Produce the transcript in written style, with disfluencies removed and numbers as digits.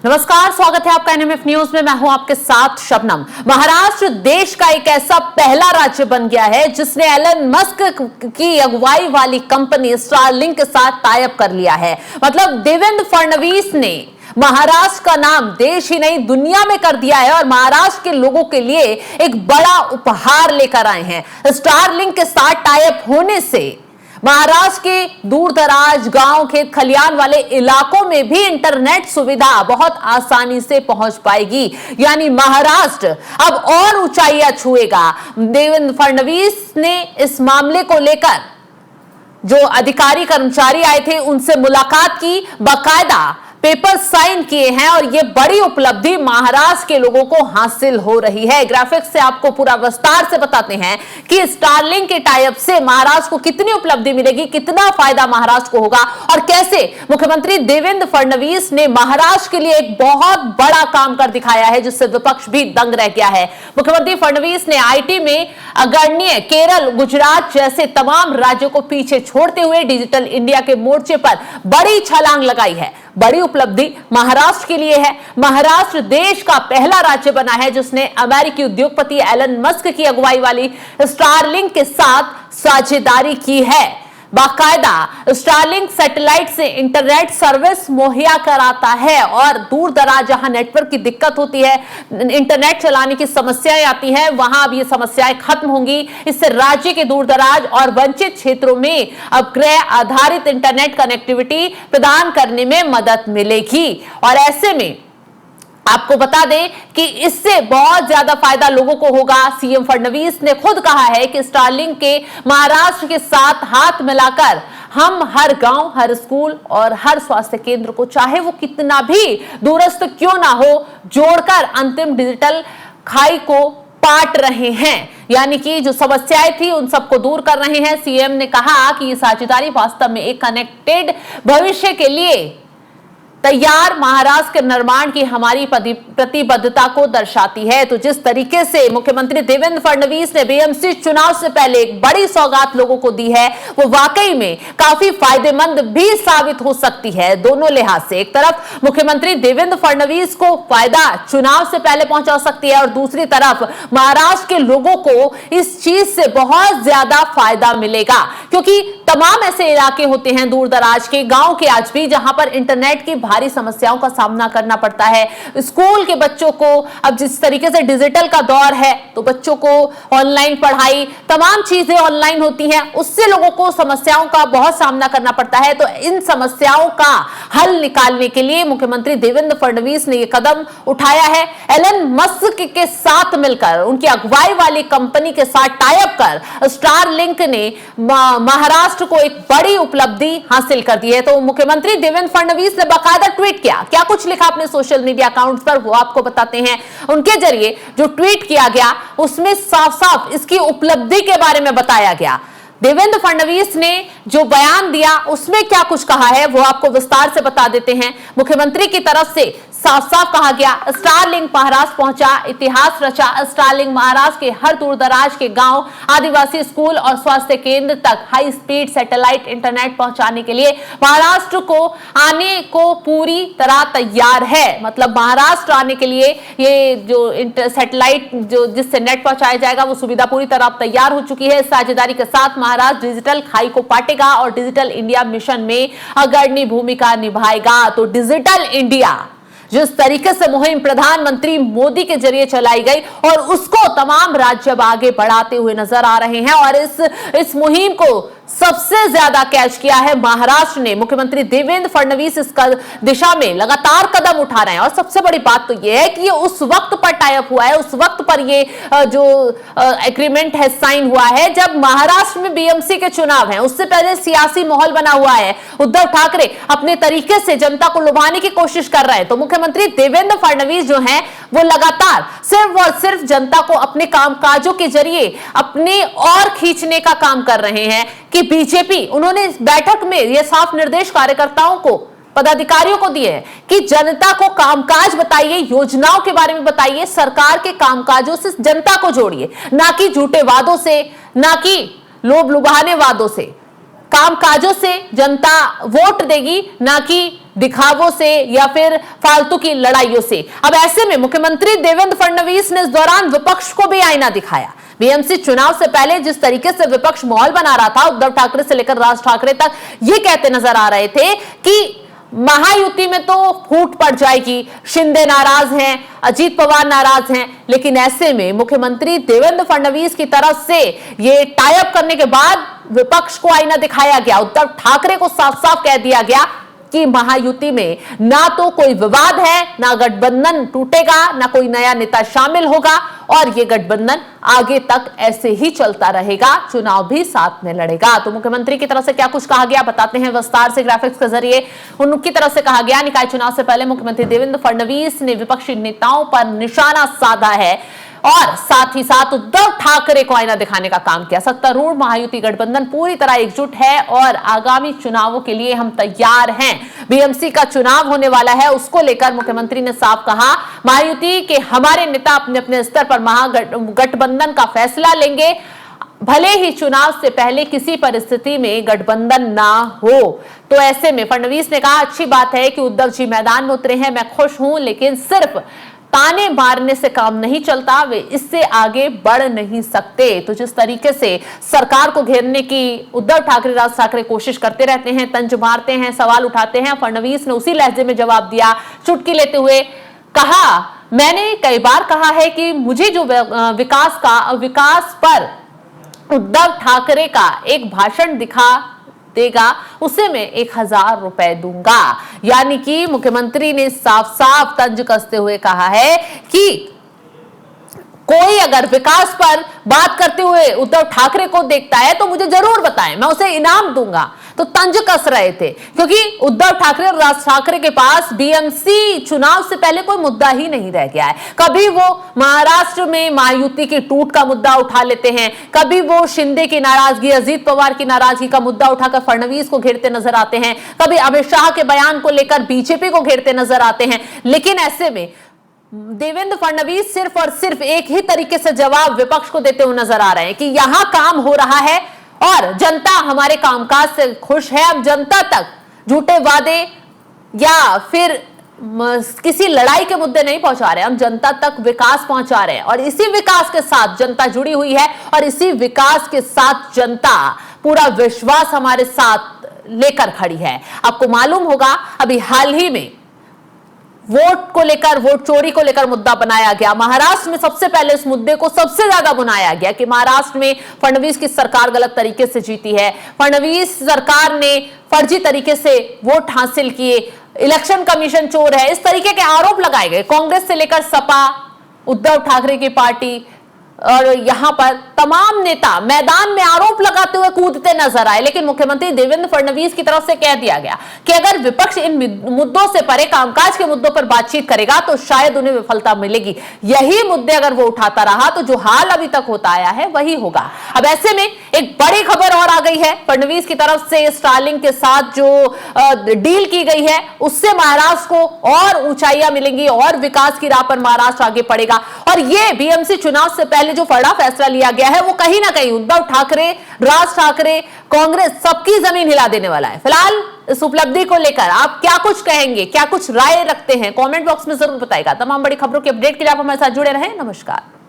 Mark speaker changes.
Speaker 1: नमस्कार, स्वागत है आपका एनएमएफ न्यूज में। मैं हूं आपके साथ शबनम। महाराष्ट्र देश का एक ऐसा पहला राज्य बन गया है जिसने एलन मस्क की अगुवाई वाली कंपनी स्टारलिंक के साथ टाई अप कर लिया है। मतलब देवेंद्र फडणवीस ने महाराष्ट्र का नाम देश ही नहीं दुनिया में कर दिया है और महाराष्ट्र के लोगों के लिए एक बड़ा उपहार लेकर आए हैं। स्टारलिंक के साथ टाई अप होने से महाराष्ट्र के दूर दराज गांव, खेत खलियान वाले इलाकों में भी इंटरनेट सुविधा बहुत आसानी से पहुंच पाएगी। यानी महाराष्ट्र अब और ऊंचाइयां छुएगा। देवेंद्र फडणवीस ने इस मामले को लेकर जो अधिकारी कर्मचारी आए थे उनसे मुलाकात की, बाकायदा पेपर साइन किए हैं और यह बड़ी उपलब्धि महाराष्ट्र के लोगों को हासिल हो रही है। ग्राफिक्स से आपको पूरा विस्तार से बताते हैं कि स्टारलिंक के टाई अप से महाराष्ट्र को कितनी उपलब्धि मिलेगी, कितना फायदा महाराष्ट्र को होगा और कैसे मुख्यमंत्री देवेंद्र फडणवीस ने महाराष्ट्र के लिए एक बहुत बड़ा काम कर दिखाया है जिससे विपक्ष भी दंग रह गया है। मुख्यमंत्री फडणवीस ने आईटी में अग्रणी केरल, गुजरात जैसे तमाम राज्यों को पीछे छोड़ते हुए डिजिटल इंडिया के मोर्चे पर बड़ी छलांग लगाई है। बड़ी उपलब्धि महाराष्ट्र के लिए है। महाराष्ट्र देश का पहला राज्य बना है जिसने अमेरिकी उद्योगपति एलन मस्क की अगुवाई वाली स्टारलिंक के साथ साझेदारी की है। बाकायदा स्टारलिंक सैटेलाइट से इंटरनेट सर्विस मुहैया कराता है और दूर दराज जहां नेटवर्क की दिक्कत होती है, इंटरनेट चलाने की समस्याएं आती हैं, वहां अब ये समस्याएं खत्म होंगी। इससे राज्य के दूर दराज और वंचित क्षेत्रों में उपग्रह आधारित इंटरनेट कनेक्टिविटी प्रदान करने में मदद मिलेगी। और ऐसे में आपको बता दें कि इससे बहुत ज्यादा फायदा लोगों को होगा। सीएम फडणवीस ने खुद कहा है कि स्टारलिंक के महाराष्ट्र के साथ हाथ मिलाकर हम हर गांव, हर स्कूल और हर स्वास्थ्य केंद्र को, चाहे वो कितना भी दूरस्थ क्यों ना हो, जोड़कर अंतिम डिजिटल खाई को पाट रहे हैं। यानी कि जो समस्याएं थी उन सबको दूर कर रहे हैं। सीएम ने कहा कि ये साझेदारी वास्तव में एक कनेक्टेड भविष्य के लिए तैयार महाराष्ट्र के निर्माण की हमारी प्रतिबद्धता को दर्शाती है। तो जिस तरीके से मुख्यमंत्री देवेंद्र फडणवीस ने बीएमसी चुनाव से पहले एक बड़ी सौगात लोगों को दी है, वो वाकई में काफी फायदेमंद भी साबित हो सकती है दोनों लिहाज से। एक तरफ मुख्यमंत्री देवेंद्र फडणवीस को फायदा चुनाव से पहले पहुंचा सकती है और दूसरी तरफ महाराष्ट्र के लोगों को इस चीज से बहुत ज्यादा फायदा मिलेगा, क्योंकि तमाम ऐसे इलाके होते हैं दूर दराज के, गांव के आज भी, जहां पर इंटरनेट की भारी समस्याओं का सामना करना पड़ता है। स्कूल के बच्चों को अब जिस तरीके से डिजिटल का दौर है तो बच्चों को ऑनलाइन पढ़ाई, तमाम चीजें ऑनलाइन होती हैं, उससे लोगों को समस्याओं का बहुत सामना करना पड़ता है। तो इन समस्याओं का हल निकालने के लिए मुख्यमंत्री देवेंद्र फडणवीस ने यह कदम उठाया है। एलन मस्क के साथ मिलकर, उनकी अगुवाई वाली कंपनी के साथ टाई अप कर स्टारलिंक ने महाराष्ट्र को एक बड़ी उपलब्धि हासिल कर दी है। तो मुख्यमंत्री देवेंद्र फडणवीस ने बाकायदा ट्वीट किया, क्या कुछ लिखा अपने सोशल मीडिया अकाउंट पर वो आपको बताते हैं। उनके जरिए जो ट्वीट किया गया उसमें साफ साफ इसकी उपलब्धि के बारे में बताया गया। देवेंद्र फडणवीस ने जो बयान दिया उसमें क्या कुछ कहा है वो आपको विस्तार से बता देते हैं। मुख्यमंत्री की तरफ से साफ साफ कहा गया, स्टारलिंक महाराष्ट्र पहुंचा, इतिहास रचा। स्टारलिंक महाराष्ट्र के हर दूर दराज के गांव, आदिवासी स्कूल और स्वास्थ्य केंद्र तक हाई स्पीड सैटेलाइट इंटरनेट पहुंचाने के लिए महाराष्ट्र को आने को पूरी तरह तैयार है। मतलब महाराष्ट्र आने के लिए ये जो सैटेलाइट जो जिससे नेट पहुंचाया जाएगा वो सुविधा पूरी तरह तैयार हो चुकी है। इस साझेदारी के साथ महाराष्ट्र डिजिटल खाई को पाटेगा और डिजिटल इंडिया मिशन में अग्रणी भूमिका निभाएगा। तो डिजिटल इंडिया जिस तरीके से मुहिम प्रधानमंत्री मोदी के जरिए चलाई गई और उसको तमाम राज्य अब आगे बढ़ाते हुए नजर आ रहे हैं और इस मुहिम को सबसे ज्यादा कैच किया है महाराष्ट्र ने। मुख्यमंत्री देवेंद्र फडणवीस इस दिशा में लगातार कदम उठा रहे हैं और सबसे बड़ी बात तो यह है कि ये उस वक्त पर टाई अप हुआ है, उस वक्त पर ये जो एग्रीमेंट है साइन हुआ है जब महाराष्ट्र में बीएमसी के चुनाव हैं। उससे पहले सियासी माहौल बना हुआ है। उद्धव ठाकरे अपने तरीके से जनता को लुभाने की कोशिश कर रहे हैं। तो मुख्यमंत्री देवेंद्र फडणवीस जो हैं वो लगातार सिर्फ और सिर्फ जनता को अपने कामकाजों के जरिए अपने और खींचने का काम कर रहे हैं कि बीजेपी, उन्होंने इस बैठक में यह साफ निर्देश कार्यकर्ताओं को, पदाधिकारियों को दिए हैं कि जनता को कामकाज बताइए, योजनाओं के बारे में बताइए, सरकार के कामकाजों से जनता को जोड़िए, ना कि झूठे वादों से, ना कि लोभ लुभाने वादों से। कामकाजों से जनता वोट देगी, ना कि दिखावों से या फिर फालतू की लड़ाइयों से। अब ऐसे में मुख्यमंत्री देवेंद्र फडणवीस ने इस दौरान विपक्ष को भी आईना दिखाया। बीएमसी चुनाव से पहले जिस तरीके से विपक्ष माहौल बना रहा था, उद्धव ठाकरे से लेकर राज ठाकरे तक ये कहते नजर आ रहे थे कि महायुति में तो फूट पड़ जाएगी, शिंदे नाराज हैं, अजीत पवार नाराज हैं। लेकिन ऐसे में मुख्यमंत्री देवेंद्र फडणवीस की तरफ से ये टाई अप करने के बाद विपक्ष को आईना दिखाया गया। उद्धव ठाकरे को साफ साफ कह दिया गया कि महायुति में ना तो कोई विवाद है, ना गठबंधन टूटेगा, ना कोई नया नेता शामिल होगा और ये गठबंधन आगे तक ऐसे ही चलता रहेगा, चुनाव भी साथ में लड़ेगा। तो मुख्यमंत्री की तरफ से क्या कुछ कहा गया बताते हैं विस्तार से ग्राफिक्स के जरिए। उनकी तरफ से कहा गया, निकाय चुनाव से पहले मुख्यमंत्री देवेंद्र फडणवीस ने विपक्षी नेताओं पर निशाना साधा है और साथ ही साथ उद्धव ठाकरे को आईना दिखाने का काम किया। सत्तारूढ़ महायुति गठबंधन पूरी तरह एकजुट है और आगामी चुनावों के लिए हम तैयार हैं। बीएमसी का चुनाव होने वाला है, उसको लेकर मुख्यमंत्री ने साफ कहा, महायुति के हमारे नेता अपने अपने स्तर पर महागठबंधन का फैसला लेंगे, भले ही चुनाव से पहले किसी परिस्थिति में गठबंधन ना हो। तो ऐसे में फडणवीस ने कहा, अच्छी बात है कि उद्धव जी मैदान में उतरे हैं, मैं खुश हूं, लेकिन सिर्फ ताने मारने से काम नहीं चलता, वे इससे आगे बढ़ नहीं सकते। तो जिस तरीके से सरकार को घेरने की उद्धव ठाकरे राज ठाकरे कोशिश करते रहते हैं, तंज मारते हैं, सवाल उठाते हैं, फडणवीस ने उसी लहजे में जवाब दिया, चुटकी लेते हुए कहा, मैंने कई बार कहा है कि मुझे जो विकास पर उद्धव ठाकरे का एक भाषण दिखा देगा उसे मैं 1000 रुपए दूंगा। यानी कि मुख्यमंत्री ने साफ साफ तंज कसते हुए कहा है कि कोई अगर विकास पर बात करते हुए उद्धव ठाकरे को देखता है तो मुझे जरूर बताएं, मैं उसे इनाम दूंगा। तो तंज कस रहे थे क्योंकि उद्धव ठाकरे और राज ठाकरे के पास बीएमसी चुनाव से पहले कोई मुद्दा ही नहीं रह गया है। कभी वो महाराष्ट्र में महायुति की टूट का मुद्दा उठा लेते हैं, कभी वो शिंदे की नाराजगी, अजीत पवार की नाराजगी का मुद्दा उठाकर फडणवीस को घेरते नजर आते हैं, कभी अमित शाह के बयान को लेकर बीजेपी को घेरते नजर आते हैं। लेकिन ऐसे में देवेंद्र फडणवीस सिर्फ और सिर्फ एक ही तरीके से जवाब विपक्ष को देते हुए नजर आ रहे हैं कि यहां काम हो रहा है और जनता हमारे कामकाज से खुश है। हम जनता तक झूठे वादे या फिर किसी लड़ाई के मुद्दे नहीं पहुंचा रहे, हम जनता तक विकास पहुंचा रहे हैं और इसी विकास के साथ जनता जुड़ी हुई है और इसी विकास के साथ जनता पूरा विश्वास हमारे साथ लेकर खड़ी है। आपको मालूम होगा अभी हाल ही में वोट को लेकर, वोट चोरी को लेकर मुद्दा बनाया गया। महाराष्ट्र में सबसे पहले इस मुद्दे को सबसे ज्यादा बुनाया गया कि महाराष्ट्र में फडणवीस की सरकार गलत तरीके से जीती है, फडणवीस सरकार ने फर्जी तरीके से वोट हासिल किए, इलेक्शन कमीशन चोर है, इस तरीके के आरोप लगाए गए। कांग्रेस से लेकर सपा, उद्धव ठाकरे की पार्टी और यहां पर तमाम नेता मैदान में आरोप लगाते हुए कूदते नजर आए। लेकिन मुख्यमंत्री देवेंद्र फडणवीस की तरफ से कह दिया गया कि अगर विपक्ष इन मुद्दों से परे कामकाज के मुद्दों पर बातचीत करेगा तो शायद उन्हें विफलता मिलेगी। यही मुद्दे अगर वो उठाता रहा तो जो हाल अभी तक होता आया है वही होगा। अब ऐसे में एक बड़ी खबर और आ गई है, फडणवीस की तरफ से स्टारलिंक के साथ जो डील की गई है उससे महाराष्ट्र को और ऊंचाइयां मिलेंगी और विकास की राह पर महाराष्ट्र आगे बढ़ेगा। और ये बीएमसी चुनाव से पहले जो बड़ा फैसला लिया गया है वो कहीं ना कहीं उद्धव ठाकरे, राज ठाकरे, कांग्रेस सबकी जमीन हिला देने वाला है। फिलहाल इस उपलब्धि को लेकर आप क्या कुछ कहेंगे, क्या कुछ राय रखते हैं, कमेंट बॉक्स में जरूर बताइएगा। तमाम बड़ी खबरों के अपडेट के लिए आप हमारे साथ जुड़े रहें। नमस्कार।